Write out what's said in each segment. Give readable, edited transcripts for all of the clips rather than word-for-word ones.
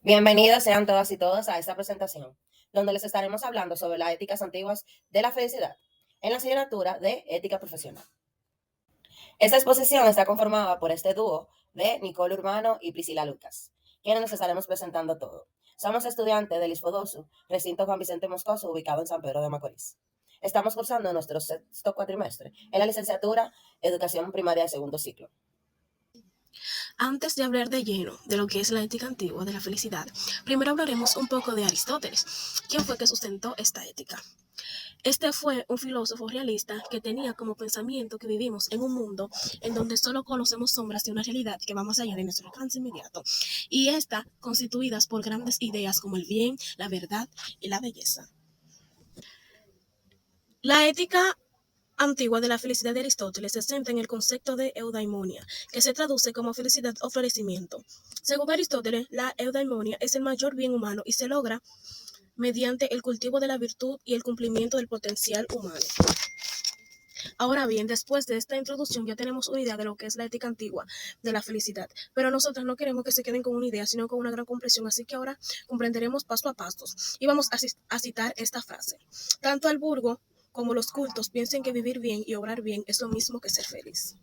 Bienvenidos sean todas y todos a esta presentación, donde les estaremos hablando sobre las éticas antiguas de la felicidad en la asignatura de Ética Profesional. Esta exposición está conformada por este dúo de Nicole Urbano y Priscila Lucas, quienes nos estaremos presentando todo. Somos estudiantes del ISFODOSU, recinto Juan Vicente Moscoso, ubicado en San Pedro de Macorís. Estamos cursando nuestro sexto cuatrimestre en la licenciatura Educación Primaria de segundo ciclo. Antes de hablar de lleno de lo que es la ética antigua de la felicidad, primero hablaremos un poco de Aristóteles, quien fue que sustentó esta ética. Este fue un filósofo realista que tenía como pensamiento que vivimos en un mundo en donde solo conocemos sombras de una realidad que va más allá de nuestro alcance inmediato, y está constituidas por grandes ideas como el bien, la verdad y la belleza. La ética antigua de la felicidad de Aristóteles se centra en el concepto de eudaimonia, que se traduce como felicidad o florecimiento. Según Aristóteles, la eudaimonia es el mayor bien humano y se logra mediante el cultivo de la virtud y el cumplimiento del potencial humano. Ahora bien, después de esta introducción ya tenemos una idea de lo que es la ética antigua de la felicidad, pero nosotros no queremos que se queden con una idea, sino con una gran comprensión, así que ahora comprenderemos paso a paso y vamos a citar esta frase. Tanto el burgo como los cultos piensen que vivir bien y obrar bien es lo mismo que ser feliz.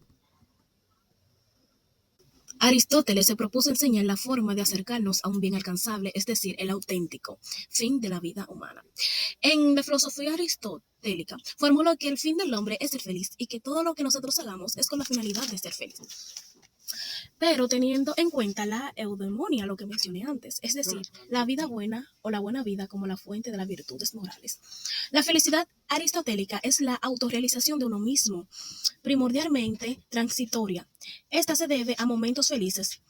Aristóteles se propuso enseñar la forma de acercarnos a un bien alcanzable, es decir, el auténtico fin de la vida humana. En la filosofía aristotélica, formuló que el fin del hombre es ser feliz y que todo lo que nosotros hagamos es con la finalidad de ser feliz. Pero teniendo en cuenta la eudemonia, lo que mencioné antes, es decir, la vida buena o la buena vida como la fuente de las virtudes morales. La felicidad aristotélica es la autorrealización de uno mismo, primordialmente transitoria. Esta se debe a momentos felices,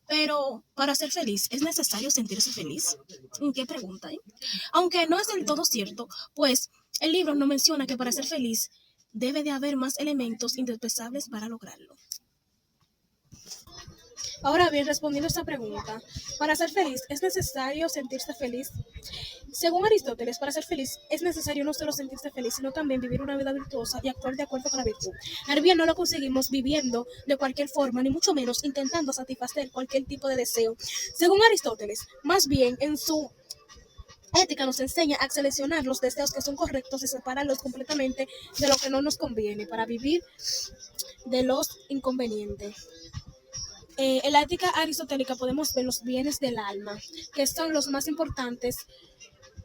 pero para ser feliz, ¿es necesario sentirse feliz? ¿Qué pregunta, eh? Aunque no es del todo cierto, pues el libro no menciona que para ser feliz debe de haber más elementos indispensables para lograrlo. Ahora bien, respondiendo a esta pregunta, para ser feliz, ¿es necesario sentirse feliz? Según Aristóteles, para ser feliz es necesario no solo sentirse feliz, sino también vivir una vida virtuosa y actuar de acuerdo con la virtud. El bien no lo conseguimos viviendo de cualquier forma, ni mucho menos intentando satisfacer cualquier tipo de deseo. Según Aristóteles, más bien en su ética nos enseña a seleccionar los deseos que son correctos y separarlos completamente de lo que no nos conviene para vivir de los inconvenientes. En la ética aristotélica podemos ver los bienes del alma, que son los más importantes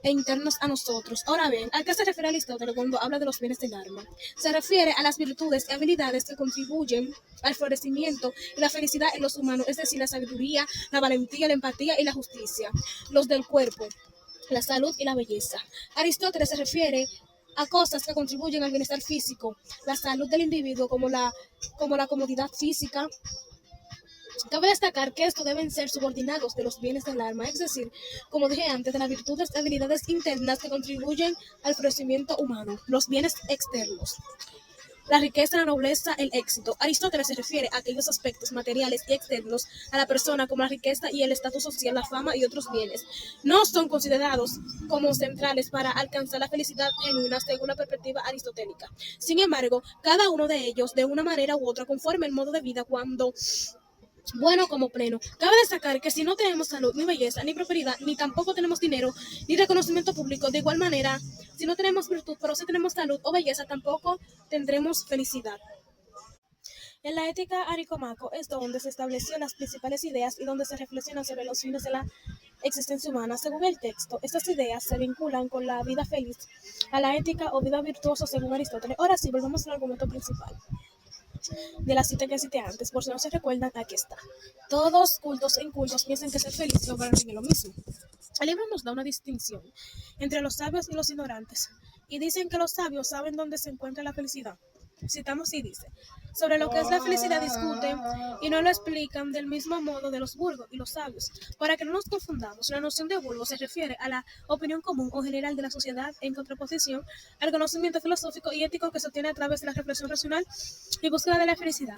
e internos a nosotros. Ahora bien, ¿a qué se refiere Aristóteles cuando habla de los bienes del alma? Se refiere a las virtudes y habilidades que contribuyen al florecimiento y la felicidad en los humanos, es decir, la sabiduría, la valentía, la empatía y la justicia. Los del cuerpo, la salud y la belleza. Aristóteles se refiere a cosas que contribuyen al bienestar físico, la salud del individuo como la comodidad física. Cabe destacar que estos deben ser subordinados de los bienes del alma, es decir, como dije antes, de las virtudes y habilidades internas que contribuyen al crecimiento humano, los bienes externos. La riqueza, la nobleza, el éxito. Aristóteles se refiere a aquellos aspectos materiales y externos a la persona como la riqueza y el estatus social, la fama y otros bienes. No son considerados como centrales para alcanzar la felicidad genuina según la perspectiva aristotélica. Sin embargo, cada uno de ellos, de una manera u otra, conforma el modo de vida cuando bueno como pleno. Cabe destacar que si no tenemos salud, ni belleza, ni prosperidad, ni tampoco tenemos dinero, ni reconocimiento público, de igual manera, si no tenemos virtud, pero si tenemos salud o belleza, tampoco tendremos felicidad. En la ética aricomaco es donde se establecen las principales ideas y donde se reflexiona sobre los fines de la existencia humana. Según el texto, estas ideas se vinculan con la vida feliz, a la ética o vida virtuosa según Aristóteles. Ahora sí, volvemos al argumento principal de la cita que cité antes, por si no se recuerdan, aquí está. Todos cultos e incultos piensan que ser feliz y obrar bien es lo mismo. El libro nos da una distinción entre los sabios y los ignorantes, y dicen que los sabios saben dónde se encuentra la felicidad. Citamos y dice, sobre lo que es la felicidad discuten y no lo explican del mismo modo de los burgos y los sabios. Para que no nos confundamos, la noción de burgo se refiere a la opinión común o general de la sociedad en contraposición al conocimiento filosófico y ético que se obtiene a través de la reflexión racional y búsqueda de la felicidad.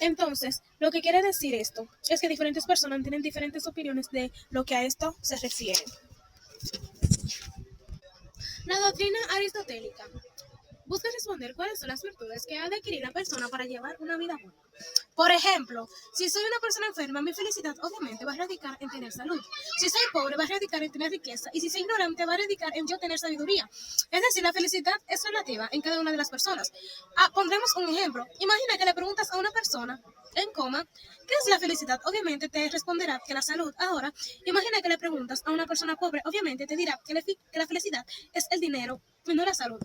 Entonces, lo que quiere decir esto es que diferentes personas tienen diferentes opiniones de lo que a esto se refiere. La doctrina aristotélica. busca responder cuáles son las virtudes que ha de adquirir la persona para llevar una vida buena. Por ejemplo, si soy una persona enferma, mi felicidad obviamente va a radicar en tener salud. Si soy pobre, va a radicar en tener riqueza. Y si soy ignorante, va a radicar en yo tener sabiduría. Es decir, la felicidad es relativa en cada una de las personas. Pondremos un ejemplo. Imagina que le preguntas a una persona en coma, ¿qué es la felicidad? Obviamente te responderá que la salud. Ahora, imagina que le preguntas a una persona pobre, obviamente te dirá que la felicidad es el dinero y no la salud.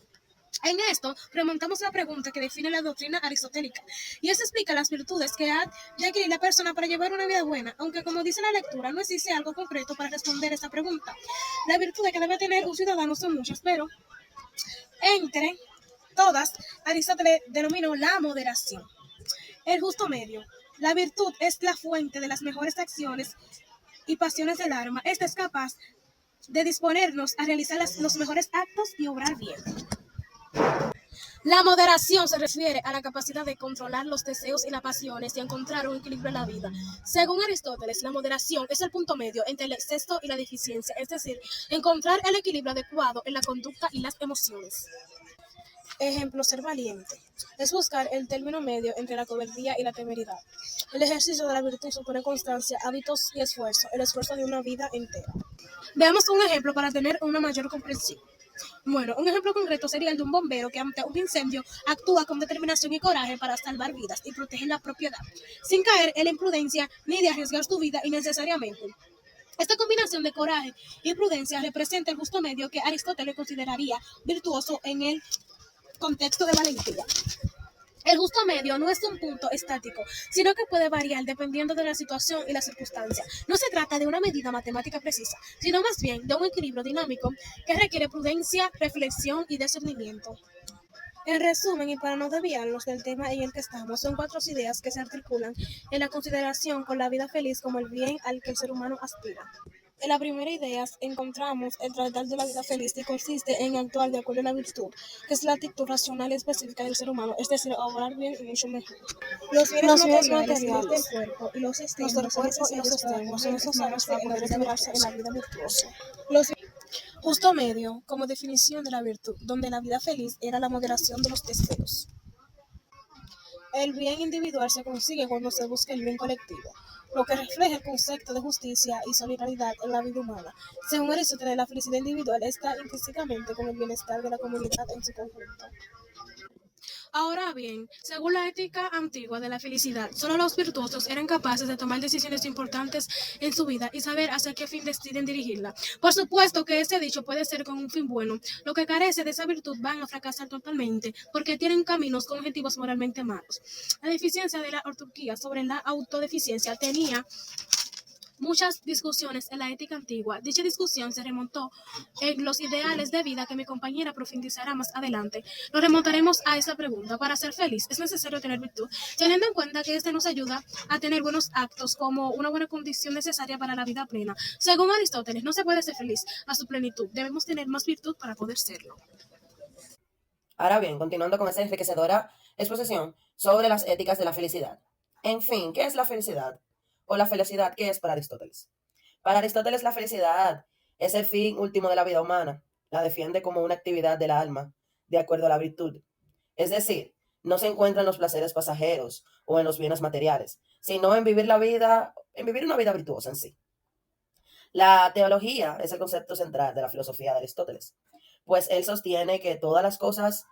En esto, remontamos la pregunta que define la doctrina aristotélica, y eso explica las virtudes que ha de adquirir la persona para llevar una vida buena, aunque como dice la lectura, no existe algo concreto para responder esta pregunta. Las virtudes que debe tener un ciudadano son muchas, pero entre todas, Aristóteles denominó la moderación, el justo medio. La virtud es la fuente de las mejores acciones y pasiones del alma. Esta es capaz de disponernos a realizar los mejores actos y obrar bien. La moderación se refiere a la capacidad de controlar los deseos y las pasiones y encontrar un equilibrio en la vida. Según Aristóteles, la moderación es el punto medio entre el exceso y la deficiencia, es decir, encontrar el equilibrio adecuado en la conducta y las emociones. Ejemplo, ser valiente. Es buscar el término medio entre la cobardía y la temeridad. El ejercicio de la virtud supone constancia, hábitos y esfuerzo, el esfuerzo de una vida entera. Veamos un ejemplo para tener una mayor comprensión. Bueno, un ejemplo concreto sería el de un bombero que ante un incendio actúa con determinación y coraje para salvar vidas y proteger la propiedad, sin caer en la imprudencia ni de arriesgar su vida innecesariamente. Esta combinación de coraje y prudencia representa el justo medio que Aristóteles consideraría virtuoso en el contexto de valentía. El justo medio no es un punto estático, sino que puede variar dependiendo de la situación y la circunstancia. No se trata de una medida matemática precisa, sino más bien de un equilibrio dinámico que requiere prudencia, reflexión y discernimiento. En resumen, y para no desviarnos del tema en el que estamos, son 4 ideas que se articulan en la consideración con la vida feliz como el bien al que el ser humano aspira. En la primera idea encontramos el tratar de la vida feliz, que consiste en actuar de acuerdo a la virtud, que es la actitud racional y específica del ser humano, es decir, obrar bien y mucho mejor. Los bienes materiales del cuerpo y los externos son necesarios en la vida virtuosa. Justo medio, como definición de la virtud, donde la vida feliz era la moderación de los deseos. El bien individual se consigue cuando se busca el bien colectivo, lo que refleja el concepto de justicia y solidaridad en la vida humana. Según Aristóteles, la felicidad individual está intrínsecamente con el bienestar de la comunidad en su conjunto. Ahora bien, según la ética antigua de la felicidad, solo los virtuosos eran capaces de tomar decisiones importantes en su vida y saber hacia qué fin deciden dirigirla. Por supuesto que este dicho puede ser con un fin bueno. Lo que carece de esa virtud van a fracasar totalmente porque tienen caminos con objetivos moralmente malos. La deficiencia de la ortodoxia sobre la autodeficiencia tenía muchas discusiones en la ética antigua. Dicha discusión se remontó en los ideales de vida que mi compañera profundizará más adelante. Nos remontaremos a esa pregunta. Para ser feliz, ¿es necesario tener virtud? Teniendo en cuenta que este nos ayuda a tener buenos actos como una buena condición necesaria para la vida plena. Según Aristóteles, no se puede ser feliz a su plenitud. Debemos tener más virtud para poder serlo. Ahora bien, continuando con esta enriquecedora exposición sobre las éticas de la felicidad. En fin, ¿qué es la felicidad? O la felicidad, ¿qué es para Aristóteles? Para Aristóteles, la felicidad es el fin último de la vida humana. La defiende como una actividad del alma, de acuerdo a la virtud. Es decir, no se encuentra en los placeres pasajeros o en los bienes materiales, sino en vivir la vida, en vivir una vida virtuosa en sí. La teología es el concepto central de la filosofía de Aristóteles, pues él sostiene que todas las cosas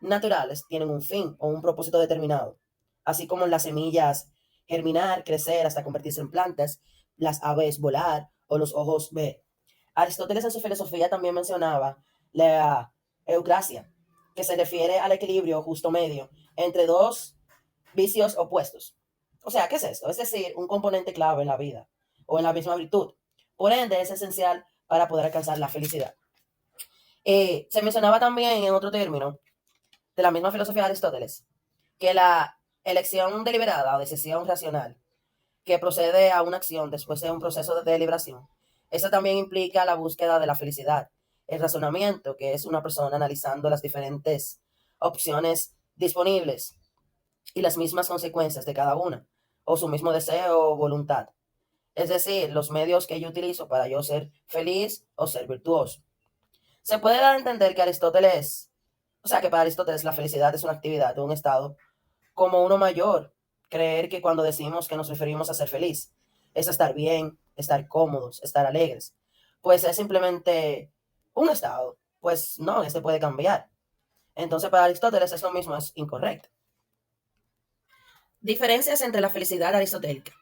naturales tienen un fin o un propósito determinado, así como las semillas germinar, crecer hasta convertirse en plantas, las aves volar o los ojos ver. Aristóteles en su filosofía también mencionaba la eucrasia, que se refiere al equilibrio justo medio entre dos vicios opuestos. O sea, ¿qué es esto? Es decir, un componente clave en la vida o en la misma virtud. Por ende, es esencial para poder alcanzar la felicidad. Se mencionaba también en otro término de la misma filosofía de Aristóteles que la elección deliberada o decisión racional que procede a una acción después de un proceso de deliberación, esto también implica la búsqueda de la felicidad, el razonamiento, que es una persona analizando las diferentes opciones disponibles y las mismas consecuencias de cada una, o su mismo deseo o voluntad. Es decir, los medios que yo utilizo para yo ser feliz o ser virtuoso. Se puede dar a entender que Aristóteles O sea que para Aristóteles la felicidad es una actividad o un estado como uno mayor. Creer que cuando decimos que nos referimos a ser feliz, es estar bien, estar cómodos, estar alegres, pues es simplemente un estado. Pues no, este puede cambiar. Entonces para Aristóteles esto mismo es incorrecto. Diferencias entre la felicidad aristotélica: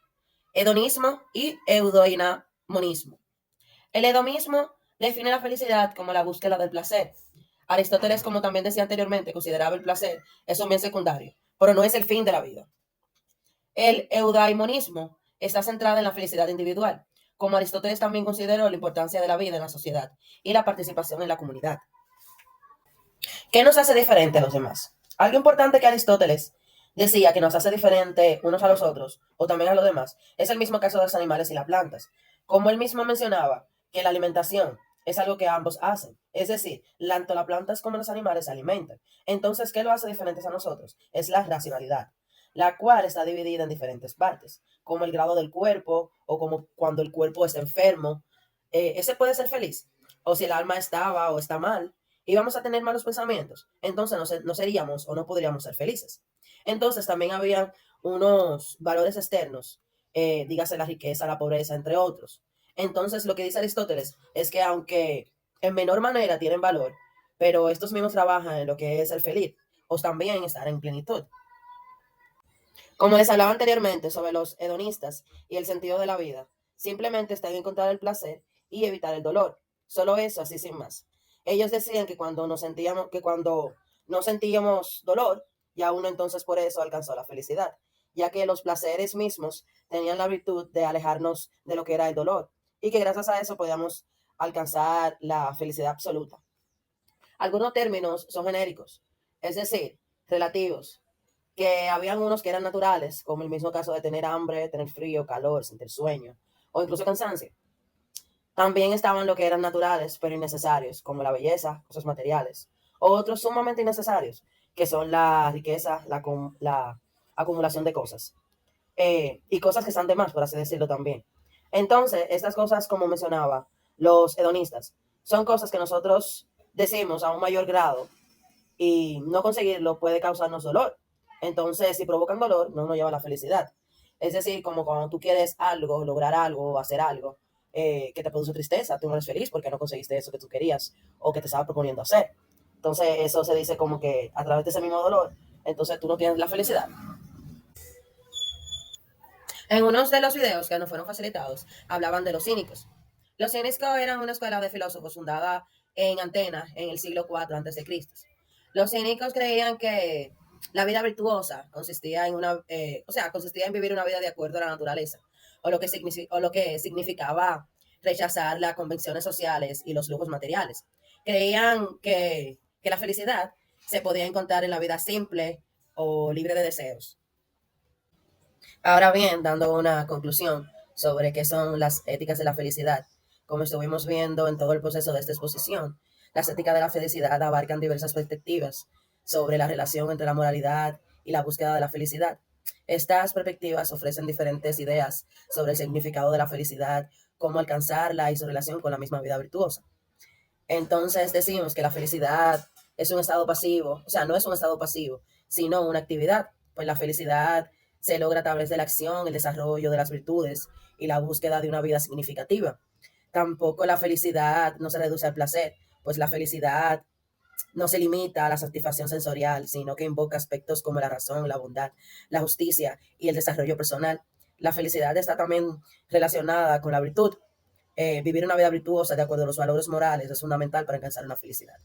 hedonismo y eudaimonismo. El hedonismo define la felicidad como la búsqueda del placer. Aristóteles, como también decía anteriormente, consideraba el placer es un bien secundario, pero no es el fin de la vida. El eudaimonismo está centrado en la felicidad individual, como Aristóteles también consideró la importancia de la vida en la sociedad y la participación en la comunidad. ¿Qué nos hace diferente a los demás? Algo importante que Aristóteles decía que nos hace diferente unos a los otros o también a los demás es el mismo caso de los animales y las plantas. Como él mismo mencionaba, que la alimentación es algo que ambos hacen. Es decir, tanto las plantas como los animales se alimentan. Entonces, ¿qué lo hace diferentes a nosotros? Es la racionalidad, la cual está dividida en diferentes partes, como el grado del cuerpo o como cuando el cuerpo está enfermo. Ese puede ser feliz. O si el alma estaba o está mal y vamos a tener malos pensamientos, entonces no seríamos o no podríamos ser felices. Entonces también había unos valores externos, dígase la riqueza, la pobreza, entre otros. Entonces lo que dice Aristóteles es que aunque en menor manera tienen valor, pero estos mismos trabajan en lo que es el feliz, o también estar en plenitud. Como les hablaba anteriormente sobre los hedonistas y el sentido de la vida, simplemente está en encontrar el placer y evitar el dolor. Solo eso, así sin más. Ellos decían que cuando no sentíamos dolor, ya uno entonces por eso alcanzó la felicidad, ya que los placeres mismos tenían la virtud de alejarnos de lo que era el dolor y que gracias a eso podíamos alcanzar la felicidad absoluta. Algunos términos son genéricos, es decir, relativos, que habían unos que eran naturales, como el mismo caso de tener hambre, tener frío, calor, sentir sueño o incluso cansancio. También estaban lo que eran naturales pero innecesarios, como la belleza, cosas materiales, o otros sumamente innecesarios, que son la riqueza, la acumulación de cosas, y cosas que están de más, por así decirlo también. Entonces, estas cosas, como mencionaba, los hedonistas, son cosas que nosotros decimos a un mayor grado y no conseguirlo puede causarnos dolor. Entonces, si provocan dolor, no nos lleva a la felicidad. Es decir, como cuando tú quieres algo, lograr algo o hacer algo que te produce tristeza, tú no eres feliz porque no conseguiste eso que tú querías o que te estabas proponiendo hacer. Entonces, eso se dice como que a través de ese mismo dolor, entonces tú no tienes la felicidad. En uno de los videos que nos fueron facilitados, hablaban de los cínicos. Los cínicos eran una escuela de filósofos fundada en Atenas en el siglo IV a.C. Los cínicos creían que la vida virtuosa consistía consistía en vivir una vida de acuerdo a la naturaleza, o lo que significaba rechazar las convenciones sociales y los lujos materiales. Creían que la felicidad se podía encontrar en la vida simple o libre de deseos. Ahora bien, dando una conclusión sobre qué son las éticas de la felicidad, como estuvimos viendo en todo el proceso de esta exposición, las éticas de la felicidad abarcan diversas perspectivas sobre la relación entre la moralidad y la búsqueda de la felicidad. Estas perspectivas ofrecen diferentes ideas sobre el significado de la felicidad, cómo alcanzarla y su relación con la misma vida virtuosa. Entonces decimos que la felicidad es un estado pasivo, o sea, no es un estado pasivo, sino una actividad, pues la felicidad se logra a través de la acción, el desarrollo de las virtudes y la búsqueda de una vida significativa. Tampoco la felicidad no se reduce al placer, pues la felicidad no se limita a la satisfacción sensorial, sino que invoca aspectos como la razón, la bondad, la justicia y el desarrollo personal. La felicidad está también relacionada con la virtud. Vivir una vida virtuosa de acuerdo a los valores morales es fundamental para alcanzar una felicidad.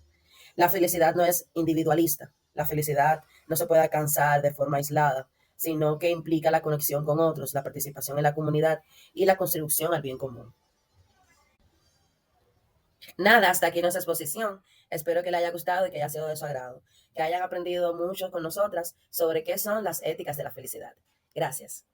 La felicidad no es individualista. La felicidad no se puede alcanzar de forma aislada, sino que implica la conexión con otros, la participación en la comunidad y la construcción al bien común. Nada, hasta aquí nuestra exposición. Espero que les haya gustado y que haya sido de su agrado, que hayan aprendido mucho con nosotras sobre qué son las éticas de la felicidad. Gracias.